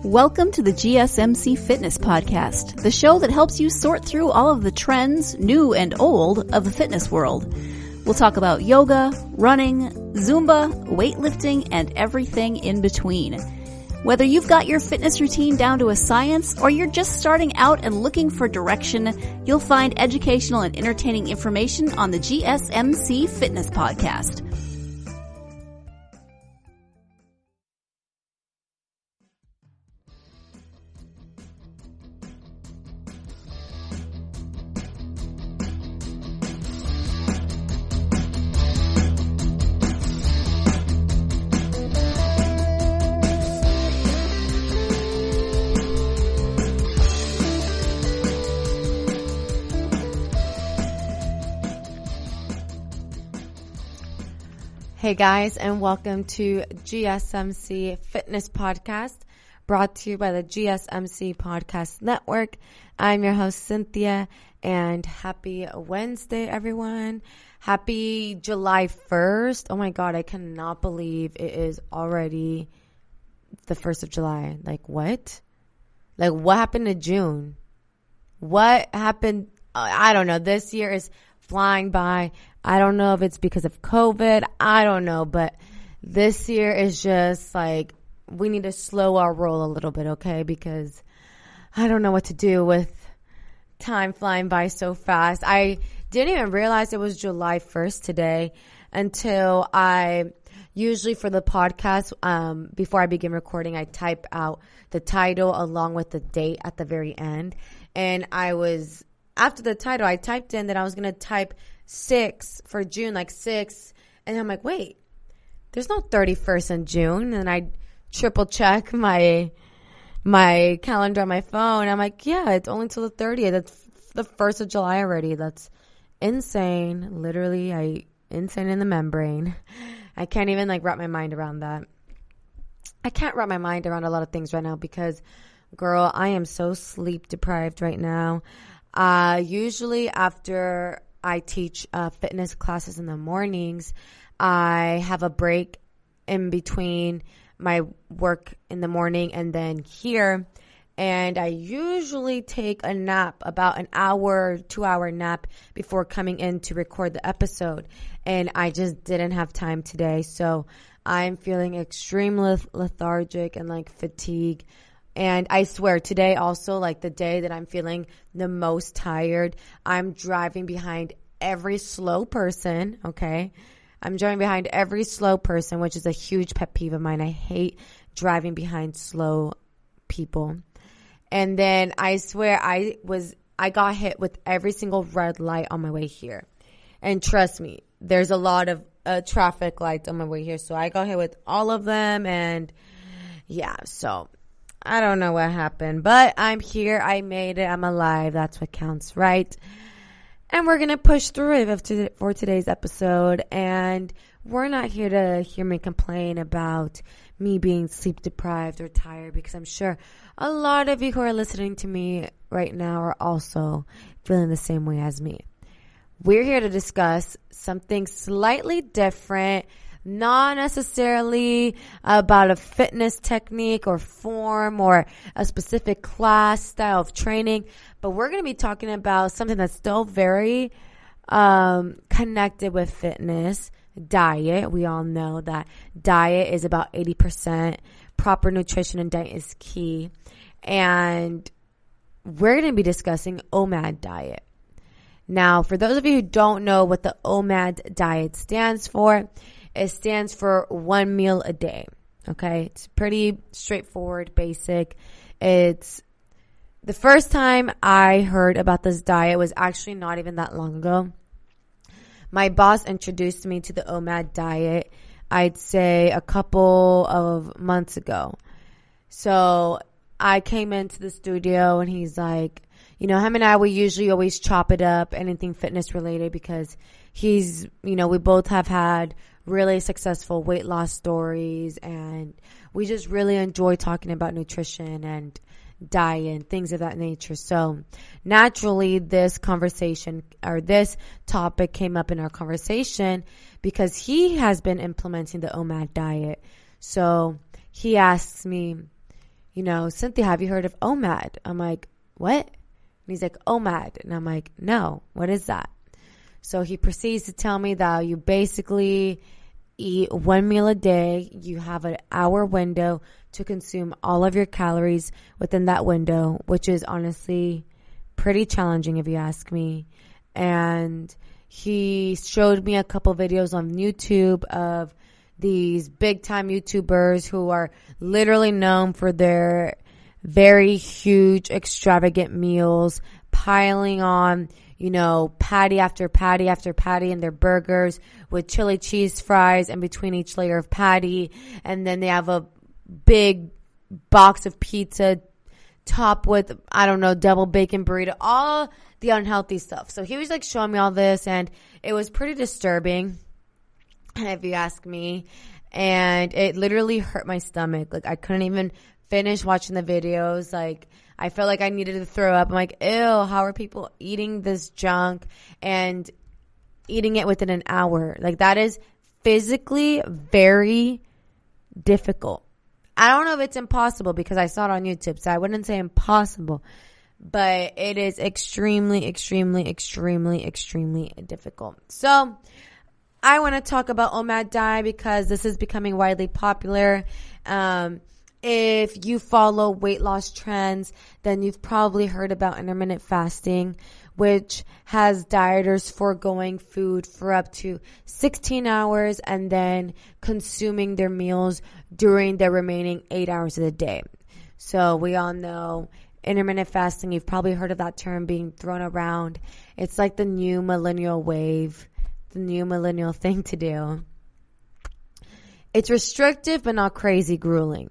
Welcome to the GSMC Fitness Podcast, the show that helps you sort through all of the trends, new and old, of the fitness world. We'll talk about yoga, running, Zumba, weightlifting, and everything in between. Whether you've got your fitness routine down to a science or you're just starting out and looking for direction, you'll find educational and entertaining information on the GSMC Fitness Podcast. Hey guys, and welcome to GSMC Fitness Podcast, brought to you by the GSMC Podcast Network. I'm your host, Cynthia, and happy Wednesday, everyone. Happy July 1st. Oh my God, I cannot believe it is already the 1st of July. Like what? Like what happened to June? What happened? I don't know. This year is flying by. I don't know if it's because of COVID. I don't know. But this year is just like, we need to slow our roll a little bit, okay? Because I don't know what to do with time flying by so fast. I didn't even realize it was July 1st today until usually for the podcast, before I begin recording, I type out the title along with the date at the very end. And after the title, I typed in that I was going to type 6 for June, like 6. And I'm like, wait, there's no 31st in June. And I triple check my calendar on my phone. I'm like, yeah, it's only till the 30th. That's the 1st of July already. That's insane. Literally, insane in the membrane. I can't even wrap my mind around that. I can't wrap my mind around a lot of things right now because, girl, I am so sleep deprived right now. Usually after I teach fitness classes in the mornings, I have a break in between my work in the morning and then here. And I usually take a nap, about an hour, 2-hour nap before coming in to record the episode. And I just didn't have time today. So I'm feeling extremely lethargic and fatigued. And I swear today also, the day that I'm feeling the most tired, I'm driving behind every slow person, okay? I'm driving behind every slow person, which is a huge pet peeve of mine. I hate driving behind slow people. And then I swear I got hit with every single red light on my way here. And trust me, there's a lot of traffic lights on my way here. So I got hit with all of them. And yeah, so I don't know what happened, but I'm here. I made it. I'm alive. That's what counts, right? And we're going to push through it for today's episode. And we're not here to hear me complain about me being sleep deprived or tired, because I'm sure a lot of you who are listening to me right now are also feeling the same way as me. We're here to discuss something slightly different, not necessarily about a fitness technique or form or a specific class style of training, but we're going to be talking about something that's still very connected with fitness, diet. We all know that diet is about 80%. Proper nutrition and diet is key. And we're going to be discussing OMAD diet. Now, for those of you who don't know what the OMAD diet stands for, it stands for 1 meal a day. Okay. It's pretty straightforward, basic. It's the first time I heard about this diet was actually not even that long ago. My boss introduced me to the OMAD diet, I'd say a couple of months ago. So I came into the studio and he's like, him and I, we usually always chop it up, anything fitness related, because we both have had really successful weight loss stories, and we just really enjoy talking about nutrition and diet and things of that nature. So naturally, this conversation or this topic came up in our conversation because he has been implementing the OMAD diet. So he asks me, Cynthia, have you heard of OMAD? I'm like, what? And he's like, OMAD. And I'm like, no, what is that? So he proceeds to tell me that you basically eat one meal a day. You have an hour window to consume all of your calories within that window, which is honestly pretty challenging if you ask me. And he showed me a couple videos on YouTube of these big time YouTubers who are literally known for their very huge, extravagant meals, piling on, patty after patty after patty in their burgers with chili cheese fries in between each layer of patty. And then they have a big box of pizza topped with, double bacon burrito, all the unhealthy stuff. So he was like showing me all this, and it was pretty disturbing, if you ask me. And it literally hurt my stomach. Like, I couldn't even finish watching the videos. Like, I felt like I needed to throw up. I'm like, ew, how are people eating this junk and eating it within an hour? Like, that is physically very difficult. I don't know if it's impossible because I saw it on YouTube, so I wouldn't say impossible. But it is extremely, extremely, extremely, extremely difficult. So I want to talk about OMAD diet because this is becoming widely popular. If you follow weight loss trends, then you've probably heard about intermittent fasting, which has dieters foregoing food for up to 16 hours and then consuming their meals during the remaining 8 hours of the day. So we all know intermittent fasting. You've probably heard of that term being thrown around. It's like the new millennial wave, the new millennial thing to do. It's restrictive but not crazy grueling.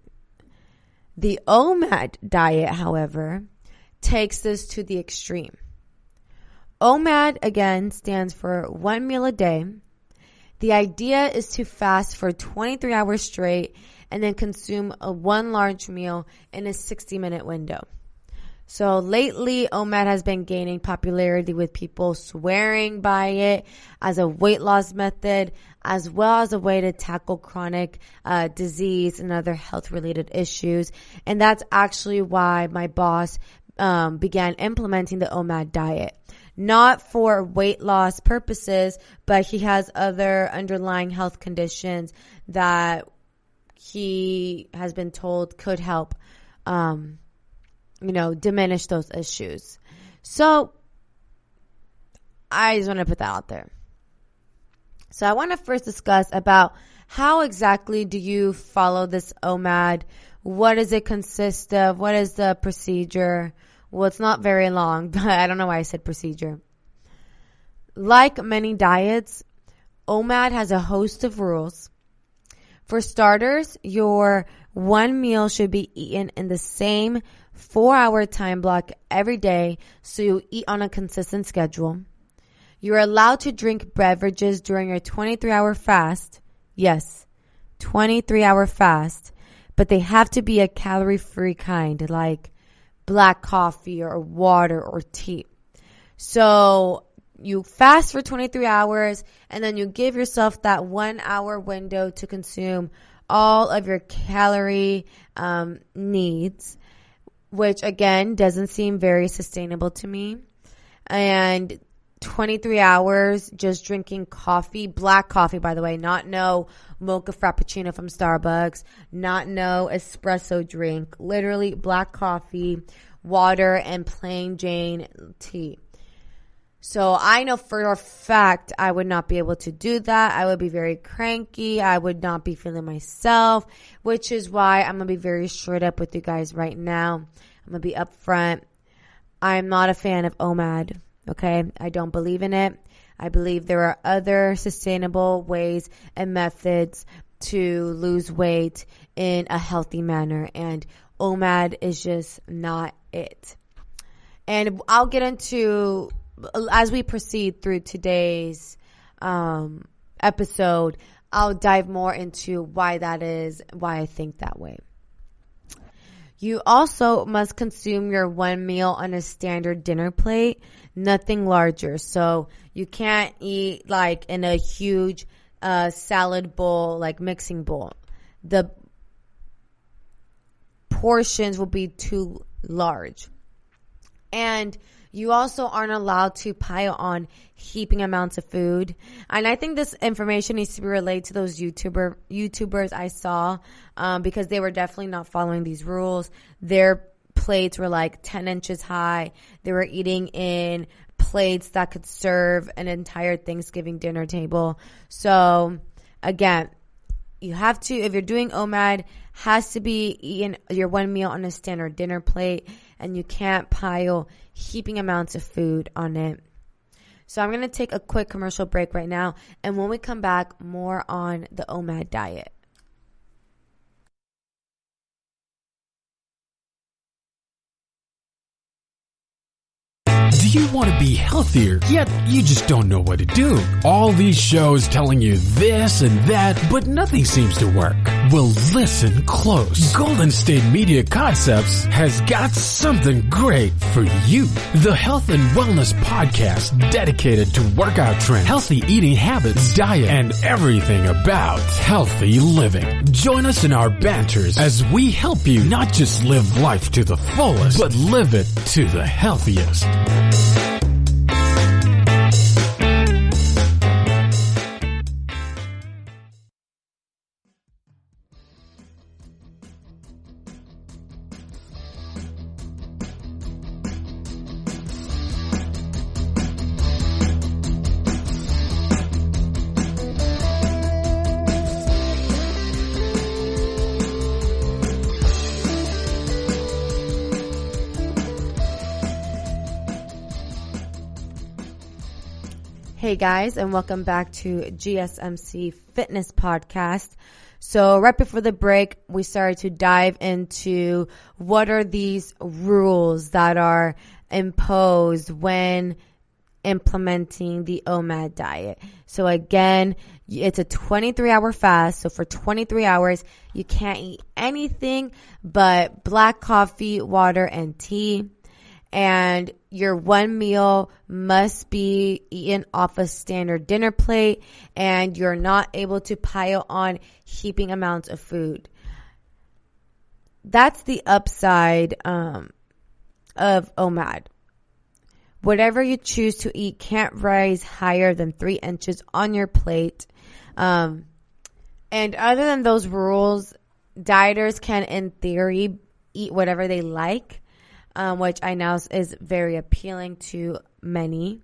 The OMAD diet, however, takes this to the extreme. OMAD, again, stands for 1 meal a day. The idea is to fast for 23 hours straight and then consume one large meal in a 60-minute window. So lately, OMAD has been gaining popularity with people swearing by it as a weight loss method, as well as a way to tackle chronic disease and other health-related issues. And that's actually why my boss began implementing the OMAD diet. Not for weight loss purposes, but he has other underlying health conditions that he has been told could help diminish those issues. So I just want to put that out there. So I want to first discuss about how exactly do you follow this OMAD? What does it consist of? What is the procedure? Well, it's not very long, but I don't know why I said procedure. Like many diets, OMAD has a host of rules. For starters, your one meal should be eaten in the same 4-hour time block every day, so you eat on a consistent schedule. You're allowed to drink beverages during your 23-hour fast. Yes, 23-hour fast, but they have to be a calorie-free kind, like black coffee or water or tea. So you fast for 23 hours and then you give yourself that 1 hour window to consume all of your calorie needs, which again doesn't seem very sustainable to me. And 23 hours just drinking coffee, black coffee, by the way, not no mocha frappuccino from Starbucks, not no espresso drink, literally black coffee, water, and plain Jane tea. So I know for a fact I would not be able to do that. I would be very cranky. I would not be feeling myself, which is why I'm going to be very straight up with you guys right now. I'm going to be upfront. I'm not a fan of OMAD. Okay, I don't believe in it. I believe there are other sustainable ways and methods to lose weight in a healthy manner, and OMAD is just not it. And I'll get into, as we proceed through today's episode, I'll dive more into why that is, why I think that way. You also must consume your one meal on a standard dinner plate, nothing larger. So you can't eat like in a huge salad bowl, like mixing bowl. The portions will be too large. And you also aren't allowed to pile on heaping amounts of food. And I think this information needs to be relayed to those YouTubers I saw, because they were definitely not following these rules. Their plates were like 10 inches high. They were eating in plates that could serve an entire Thanksgiving dinner table. So again, you have to, if you're doing OMAD, has to be eating your one meal on a standard dinner plate, and you can't pile heaping amounts of food on it. So I'm going to take a quick commercial break right now, and when we come back, more on the OMAD diet. Do you want to be healthier, yet you just don't know what to do? All these shows telling you this and that, but nothing seems to work. Well, listen close. Golden State Media Concepts has got something great for you. The Health and Wellness Podcast, dedicated to workout trends, healthy eating habits, diet, and everything about healthy living. Join us in our banters as we help you not just live life to the fullest, but live it to the healthiest. Hey guys, and welcome back to GSMC Fitness Podcast. So right before the break, we started to dive into what are these rules that are imposed when implementing the OMAD diet. So again, it's a 23-hour fast. So for 23 hours, you can't eat anything but black coffee, water, and tea. And your one meal must be eaten off a standard dinner plate, and you're not able to pile on heaping amounts of food. That's the upside of OMAD. Whatever you choose to eat can't rise higher than 3 inches on your plate. And other than those rules, dieters can, in theory, eat whatever they like. Which I know is very appealing to many.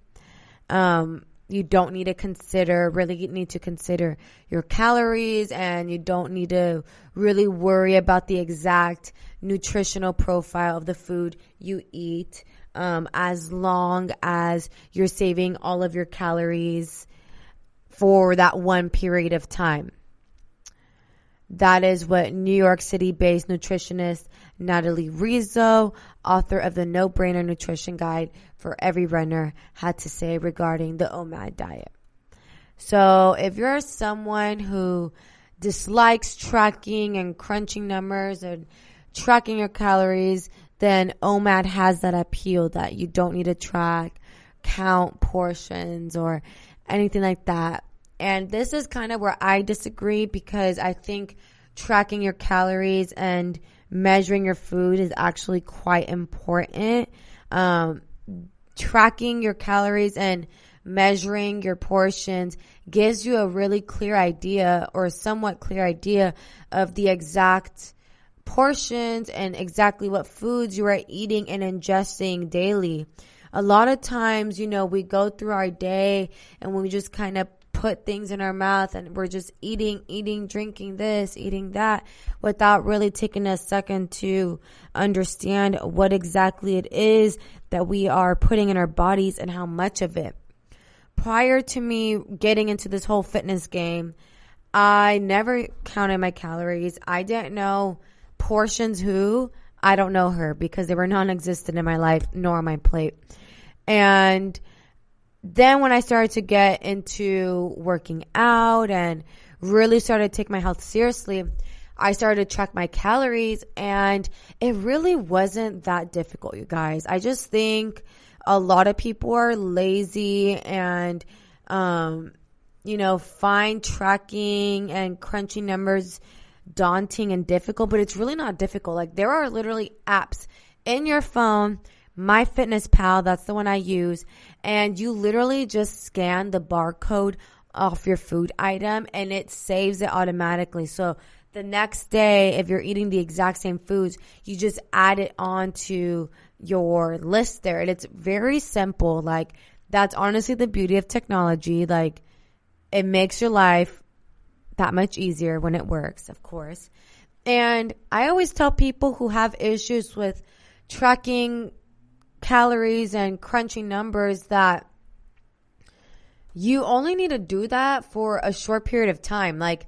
You don't need to consider your calories, and you don't need to really worry about the exact nutritional profile of the food you eat, as long as you're saving all of your calories for that one period of time. That is what New York City-based nutritionist Natalie Rizzo, author of the No Brainer Nutrition Guide for Every Runner, had to say regarding the OMAD diet. So if you're someone who dislikes tracking and crunching numbers and tracking your calories, then OMAD has that appeal that you don't need to track, count portions, or anything like that. And this is kind of where I disagree, because I think tracking your calories and measuring your food is actually quite important. Tracking your calories and measuring your portions gives you a really clear idea, or a somewhat clear idea, of the exact portions and exactly what foods you are eating and ingesting daily. A lot of times, we go through our day and we just kind of put things in our mouth, and we're just eating, drinking this, eating that, without really taking a second to understand what exactly it is that we are putting in our bodies and how much of it. Prior to me getting into this whole fitness game, I never counted my calories. I didn't know portions who. I don't know her, because they were non-existent in my life nor on my plate. And then when I started to get into working out and really started to take my health seriously, I started to track my calories, and it really wasn't that difficult, you guys. I just think a lot of people are lazy and, find tracking and crunching numbers daunting and difficult, but it's really not difficult. Like, there are literally apps in your phone, MyFitnessPal, that's the one I use, and you literally just scan the barcode off your food item and it saves it automatically. So the next day, if you're eating the exact same foods, you just add it onto your list there. And it's very simple. Like, that's honestly the beauty of technology. Like, it makes your life that much easier when it works, of course. And I always tell people who have issues with tracking calories and crunching numbers that you only need to do that for a short period of time, like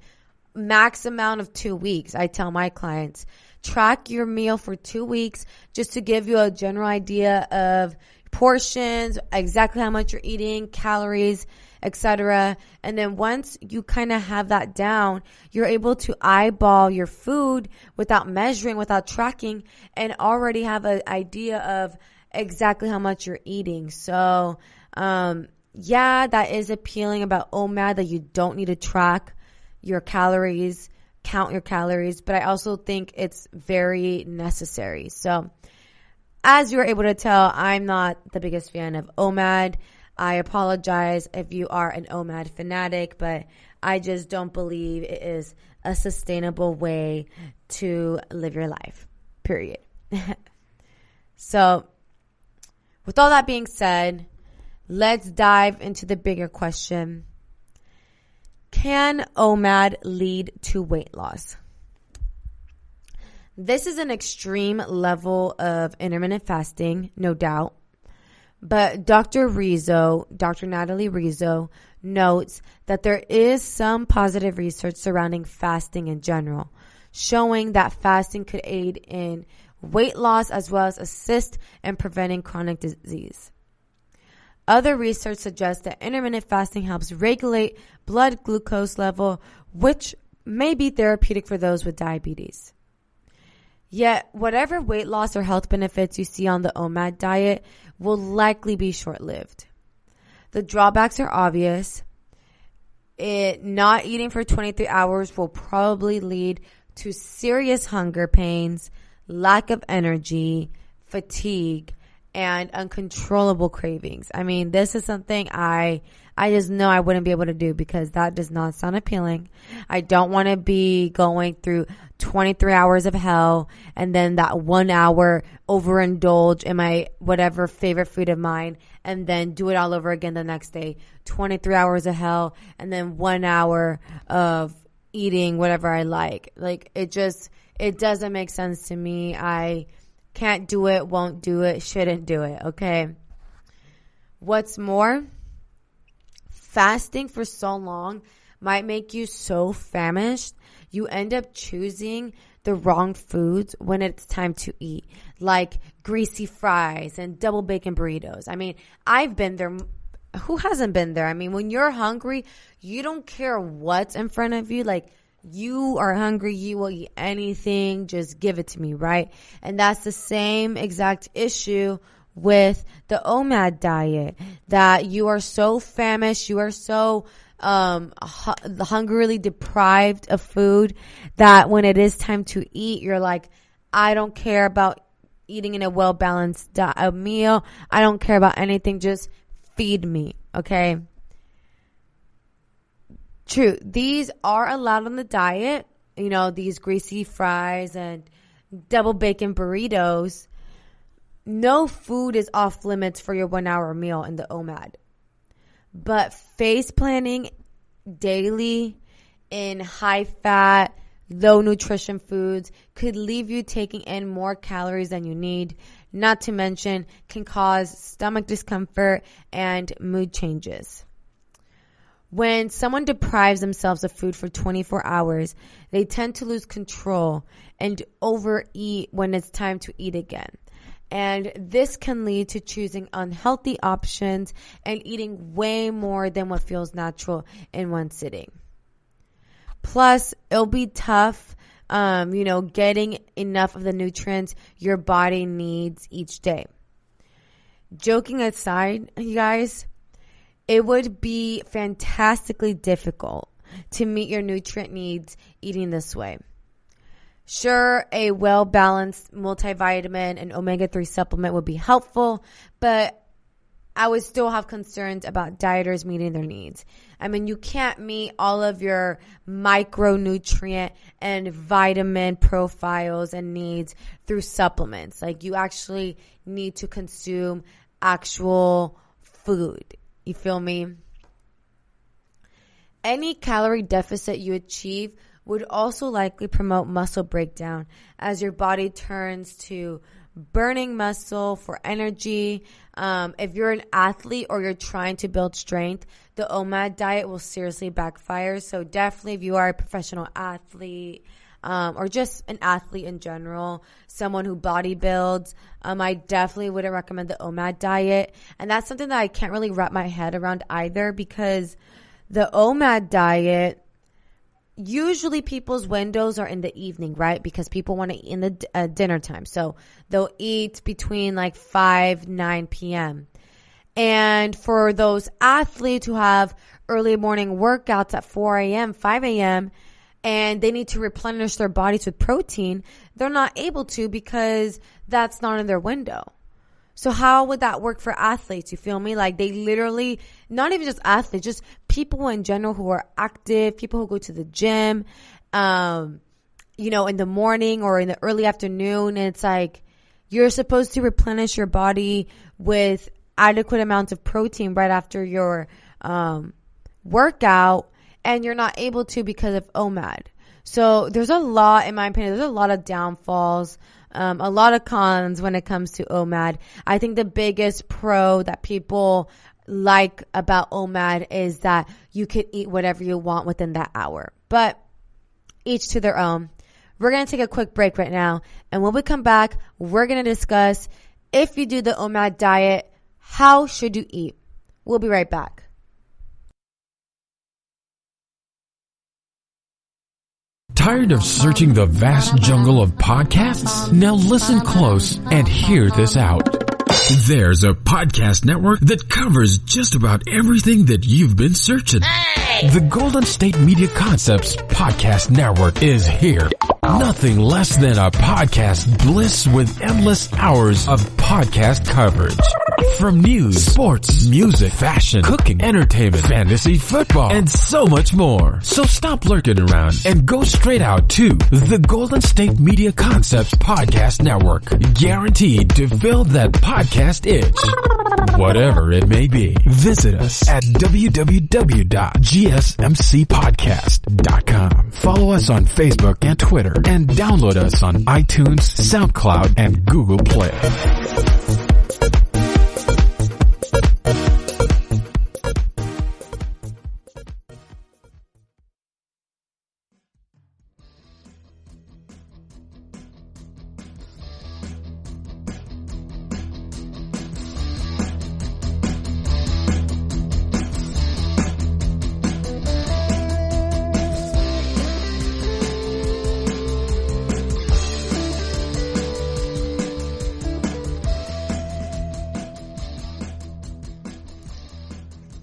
max amount of 2 weeks. I tell my clients, track your meal for 2 weeks just to give you a general idea of portions, exactly how much you're eating, calories, etc. And then once you kind of have that down, you're able to eyeball your food without measuring, without tracking, and already have an idea of exactly how much you're eating. So, yeah, that is appealing about OMAD, that you don't need to track your calories, count your calories, but I also think it's very necessary. So, as you're able to tell, I'm not the biggest fan of OMAD. I apologize if you are an OMAD fanatic, but I just don't believe it is a sustainable way to live your life, period. So, with all that being said, let's dive into the bigger question. Can OMAD lead to weight loss? This is an extreme level of intermittent fasting, no doubt. But Dr. Natalie Rizzo, notes that there is some positive research surrounding fasting in general, showing that fasting could aid in weight loss as well as assist in preventing chronic disease. Other research suggests that intermittent fasting helps regulate blood glucose level, which may be therapeutic for those with diabetes. Yet, whatever weight loss or health benefits you see on the OMAD diet will likely be short-lived. The drawbacks are obvious. Not eating for 23 hours will probably lead to serious hunger pains, lack of energy, fatigue, and uncontrollable cravings. I mean, this is something I just know I wouldn't be able to do because that does not sound appealing. I don't want to be going through 23 hours of hell and then that 1 hour overindulge in my whatever favorite food of mine and then do it all over again the next day. 23 hours of hell and then 1 hour of eating whatever I like. Like, it doesn't make sense to me. I can't do it, won't do it, shouldn't do it, okay? What's more, fasting for so long might make you so famished, you end up choosing the wrong foods when it's time to eat, like greasy fries and double bacon burritos. I mean, I've been there. Who hasn't been there? I mean, when you're hungry, you don't care what's in front of you. Like, you are hungry, you will eat anything, just give it to me, right? And that's the same exact issue with the OMAD diet, that you are so famished, you are so hungrily deprived of food that when it is time to eat, you're like, I don't care about eating in a well-balanced meal. I don't care about anything. Just feed me, okay? True, these are allowed on the diet, these greasy fries and double bacon burritos. No food is off limits for your 1 hour meal in the OMAD. But face planning daily in high fat, low nutrition foods could leave you taking in more calories than you need, not to mention can cause stomach discomfort and mood changes. When someone deprives themselves of food for 24 hours, they tend to lose control and overeat when it's time to eat again. And this can lead to choosing unhealthy options and eating way more than what feels natural in one sitting. Plus, it'll be tough, getting enough of the nutrients your body needs each day. Joking aside, you guys, it would be fantastically difficult to meet your nutrient needs eating this way. Sure, a well-balanced multivitamin and omega-3 supplement would be helpful, but I would still have concerns about dieters meeting their needs. I mean, you can't meet all of your micronutrient and vitamin profiles and needs through supplements. Like, you actually need to consume actual food. You feel me? Any calorie deficit you achieve would also likely promote muscle breakdown as your body turns to burning muscle for energy. If you're an athlete or you're trying to build strength, the OMAD diet will seriously backfire. So definitely if you are a professional athlete, or just an athlete in general, someone who body builds, I definitely wouldn't recommend the OMAD diet. And that's something that I can't really wrap my head around either, because the OMAD diet, usually people's windows are in the evening, right? Because people want to eat in the dinner time. So they'll eat between like 9 p.m. And for those athletes who have early morning workouts at 4 a.m., 5 a.m., and they need to replenish their bodies with protein, they're not able to because that's not in their window. So how would that work for athletes? You feel me? Like, they literally, not even just athletes, just people in general who are active, people who go to the gym, in the morning or in the early afternoon. And it's like, you're supposed to replenish your body with adequate amounts of protein right after your workout, and you're not able to because of OMAD. So there's a lot, in my opinion, there's a lot of downfalls, a lot of cons when it comes to OMAD. I think the biggest pro that people like about OMAD is that you can eat whatever you want within that hour. But each to their own. We're going to take a quick break right now. And when we come back, we're going to discuss, if you do the OMAD diet, how should you eat? We'll be right back. Tired of searching the vast jungle of podcasts? Now listen close and hear this out. There's a podcast network that covers just about everything that you've been searching. Hey! The Golden State Media Concepts Podcast Network is here. Nothing less than a podcast bliss with endless hours of podcast coverage. From news, sports, music, fashion, cooking, entertainment, fantasy, football, and so much more. So stop lurking around and go straight out to the Golden State Media Concepts Podcast Network. Guaranteed to fill that podcast itch. Whatever it may be. Visit us at www.gsmcpodcast.com. Follow us on Facebook and Twitter, and download us on iTunes, SoundCloud, and Google Play.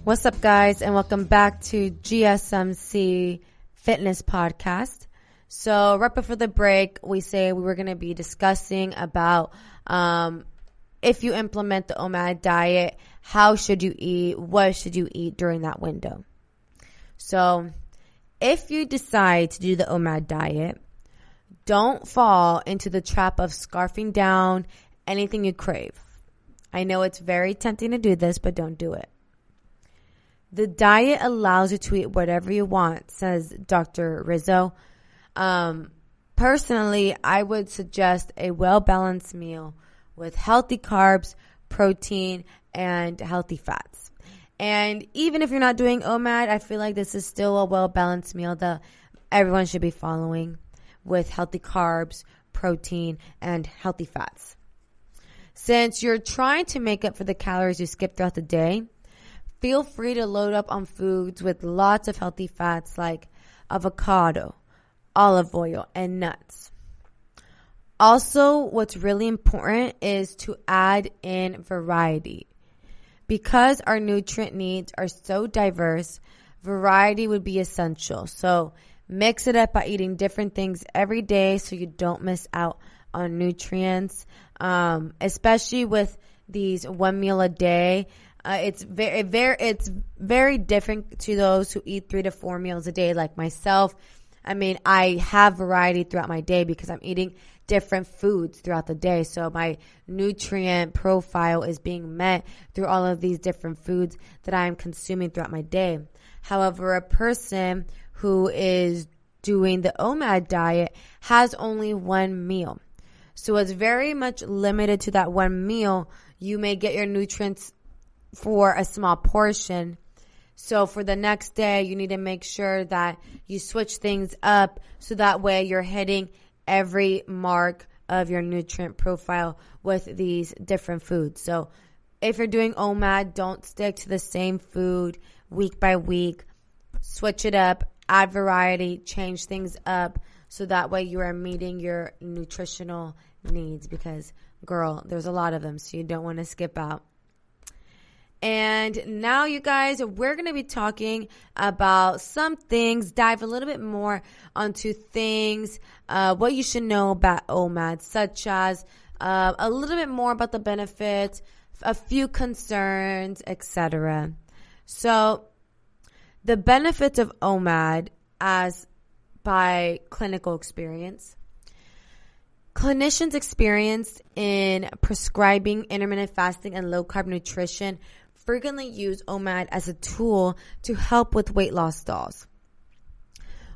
What's up, guys, and welcome back to GSMC Fitness Podcast. So right before the break, we were going to be discussing about if you implement the OMAD diet, how should you eat, what should you eat during that window. So if you decide to do the OMAD diet, don't fall into the trap of scarfing down anything you crave. I know it's very tempting to do this, but don't do it. The diet allows you to eat whatever you want, says Dr. Rizzo. Personally, I would suggest a well-balanced meal with healthy carbs, protein, and healthy fats. And even if you're not doing OMAD, I feel like this is still a well-balanced meal that everyone should be following, with healthy carbs, protein, and healthy fats. Since you're trying to make up for the calories you skip throughout the day, feel free to load up on foods with lots of healthy fats like avocado, olive oil, and nuts. Also, what's really important is to add in variety. Because our nutrient needs are so diverse, variety would be essential. So Mix it up by eating different things every day so you don't miss out on nutrients, especially with these 1 meal a day. It's very different to those who eat 3 to 4 meals a day like myself. I mean, I have variety throughout my day because I'm eating different foods throughout the day. So my nutrient profile is being met through all of these different foods that I am consuming throughout my day. However, a person who is doing the OMAD diet has only 1 meal. So it's very much limited to that 1 meal. You may get your nutrients for a small portion. So for the next day, you need to make sure that you switch things up so that way you're hitting every mark of your nutrient profile with these different foods. So if you're doing OMAD, don't stick to the same food week by week. Switch it up, add variety, change things up so that way you are meeting your nutritional needs because, girl, there's a lot of them, so you don't want to skip out. And now, you guys, we're going to be talking about some things, dive a little bit more onto things, what you should know about OMAD, such as a little bit more about the benefits, a few concerns, etc. So, the benefits of OMAD as by clinical experience. Clinicians experienced in prescribing intermittent fasting and low-carb nutrition frequently use OMAD as a tool to help with weight loss stalls.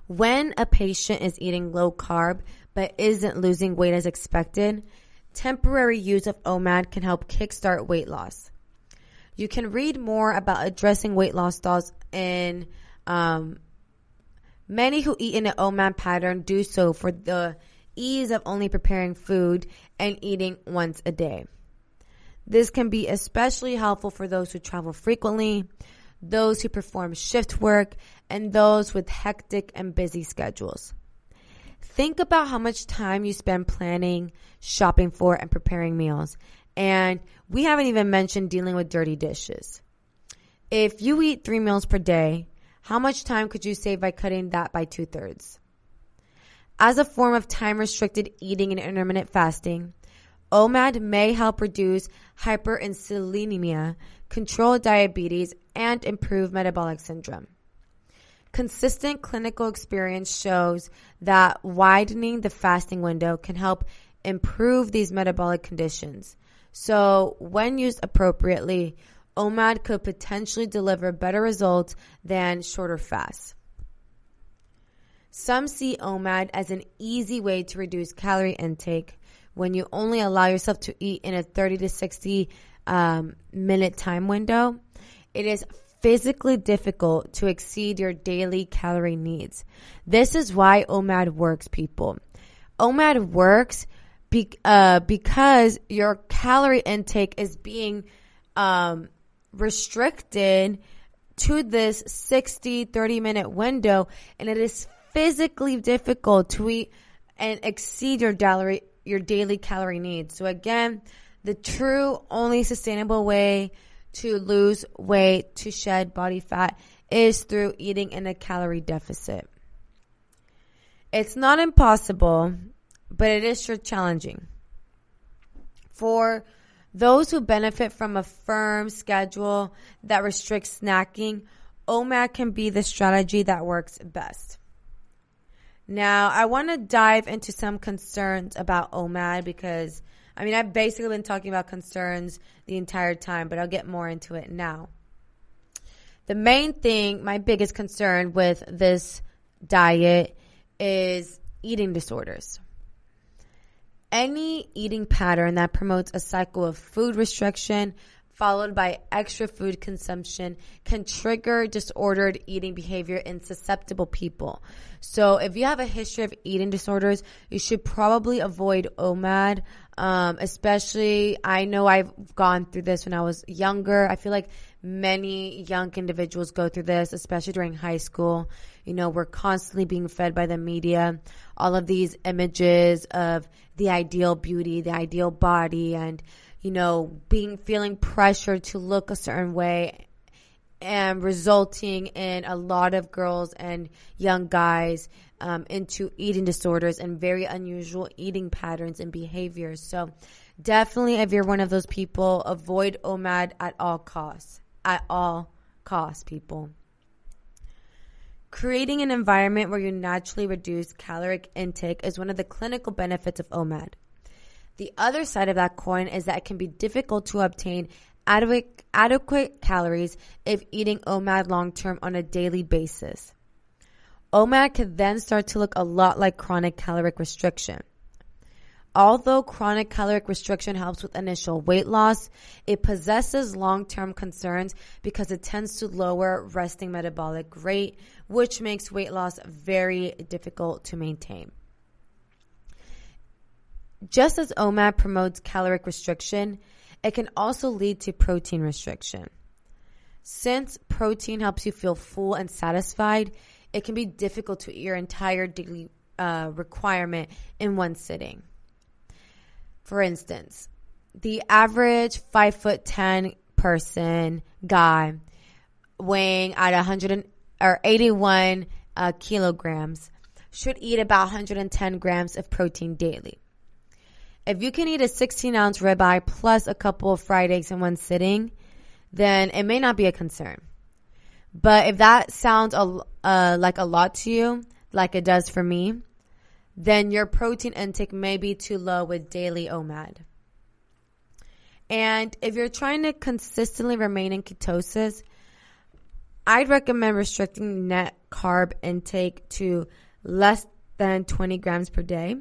When a patient is eating low-carb but isn't losing weight as expected, temporary use of OMAD can help kickstart weight loss. You can read more about addressing weight loss stalls in many who eat in an OMAD pattern do so for the ease of only preparing food and eating once a day. This can be especially helpful for those who travel frequently, those who perform shift work, and those with hectic and busy schedules. Think about how much time you spend planning, shopping for, and preparing meals. And we haven't even mentioned dealing with dirty dishes. If you eat 3 meals per day, how much time could you save by cutting that by 2/3? As a form of time-restricted eating and intermittent fasting, OMAD may help reduce hyperinsulinemia, control diabetes, and improve metabolic syndrome. Consistent clinical experience shows that widening the fasting window can help improve these metabolic conditions. So, when used appropriately, OMAD could potentially deliver better results than shorter fasts. Some see OMAD as an easy way to reduce calorie intake when you only allow yourself to eat in a 30 to 60 minute time window. It is physically difficult to exceed your daily calorie needs. This is why OMAD works, people. OMAD works because your calorie intake is being restricted to this 30-minute window, and it is physically difficult to eat and exceed your daily calorie needs. So again, the true only sustainable way to lose weight, to shed body fat, is through eating in a calorie deficit. It's not impossible, but it is sure challenging. For those who benefit from a firm schedule that restricts snacking, OMAD can be the strategy that works best. Now, I want to dive into some concerns about OMAD because, I've basically been talking about concerns the entire time, but I'll get more into it now. The main thing, my biggest concern with this diet is eating disorders. Any eating pattern that promotes a cycle of food restriction followed by extra food consumption can trigger disordered eating behavior in susceptible people. So if you have a history of eating disorders, you should probably avoid OMAD. Especially, I know I've gone through this when I was younger. I feel like many young individuals go through this, especially during high school. We're constantly being fed by the media, all of these images of the ideal beauty, the ideal body, and feeling pressured to look a certain way. and resulting in a lot of girls and young guys into eating disorders and very unusual eating patterns and behaviors. So definitely, if you're one of those people, avoid OMAD at all costs. At all costs, people. Creating an environment where you naturally reduce caloric intake is one of the clinical benefits of OMAD. The other side of that coin is that it can be difficult to obtain adequate calories if eating OMAD long-term on a daily basis. OMAD can then start to look a lot like chronic caloric restriction. Although chronic caloric restriction helps with initial weight loss, it possesses long-term concerns because it tends to lower resting metabolic rate, which makes weight loss very difficult to maintain. Just as OMAD promotes caloric restriction, it can also lead to protein restriction. Since protein helps you feel full and satisfied, it can be difficult to eat your entire daily requirement in one sitting. For instance, the average 5'10" person guy weighing at 81 kilograms should eat about 110 grams of protein daily. If you can eat a 16-ounce ribeye plus a couple of fried eggs in one sitting, then it may not be a concern. But if that sounds like a lot to you, like it does for me, then your protein intake may be too low with daily OMAD. And if you're trying to consistently remain in ketosis, I'd recommend restricting net carb intake to less than 20 grams per day.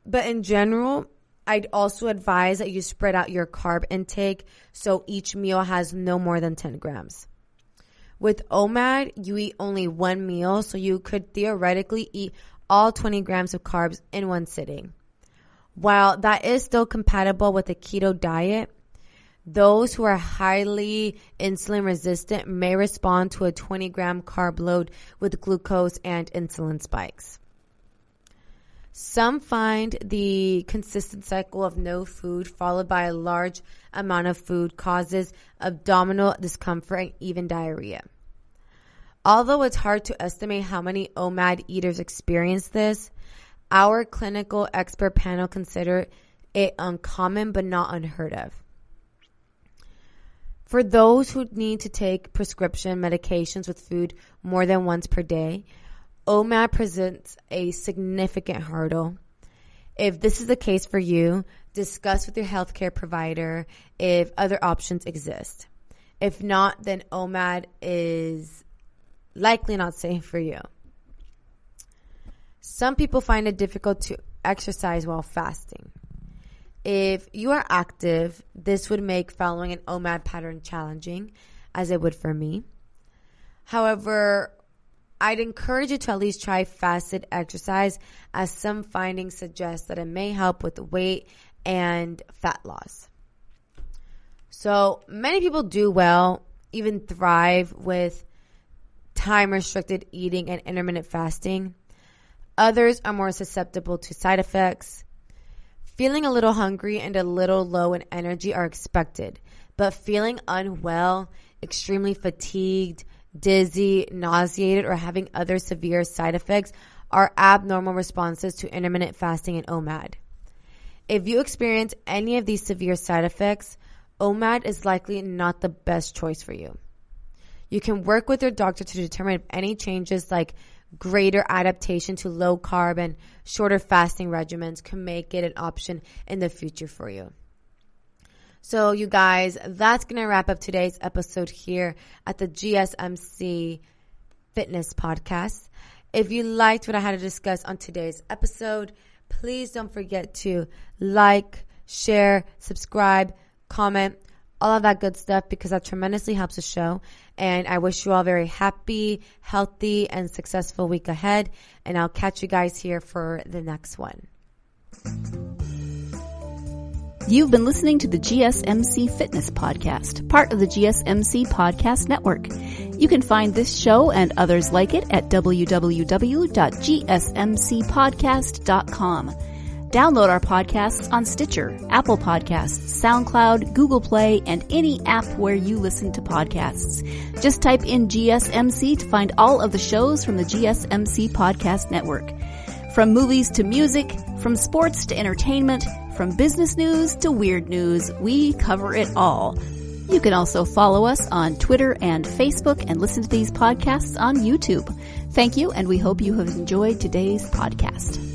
But in general, I'd also advise that you spread out your carb intake so each meal has no more than 10 grams. With OMAD, you eat only one meal, so you could theoretically eat all 20 grams of carbs in one sitting. While that is still compatible with a keto diet, those who are highly insulin resistant may respond to a 20-gram carb load with glucose and insulin spikes. Some find the consistent cycle of no food followed by a large amount of food causes abdominal discomfort and even diarrhea. Although it's hard to estimate how many OMAD eaters experience this, our clinical expert panel consider it uncommon but not unheard of. For those who need to take prescription medications with food more than once per day, OMAD presents a significant hurdle. If this is the case for you, discuss with your healthcare provider if other options exist. If not, then OMAD is likely not safe for you. Some people find it difficult to exercise while fasting. If you are active, this would make following an OMAD pattern challenging, as it would for me. However, I'd encourage you to at least try fasted exercise, as some findings suggest that it may help with weight and fat loss. So many people do well, even thrive with time-restricted eating and intermittent fasting. Others are more susceptible to side effects. Feeling a little hungry and a little low in energy are expected, but feeling unwell, extremely fatigued, dizzy, nauseated, or having other severe side effects are abnormal responses to intermittent fasting and OMAD. If you experience any of these severe side effects, OMAD is likely not the best choice for you. You can work with your doctor to determine if any changes like greater adaptation to low carb and shorter fasting regimens can make it an option in the future for you. So you guys, that's going to wrap up today's episode here at the GSMC Fitness Podcast. If you liked what I had to discuss on today's episode, please don't forget to like, share, subscribe, comment, all of that good stuff, because that tremendously helps the show. And I wish you all a very happy, healthy, and successful week ahead. And I'll catch you guys here for the next one. You've been listening to the GSMC Fitness Podcast, part of the GSMC Podcast Network. You can find this show and others like it at www.gsmcpodcast.com. Download our podcasts on Stitcher, Apple Podcasts, SoundCloud, Google Play, and any app where you listen to podcasts. Just type in GSMC to find all of the shows from the GSMC Podcast Network. From movies to music, from sports to entertainment, from business news to weird news, we cover it all. You can also follow us on Twitter and Facebook and listen to these podcasts on YouTube. Thank you, and we hope you have enjoyed today's podcast.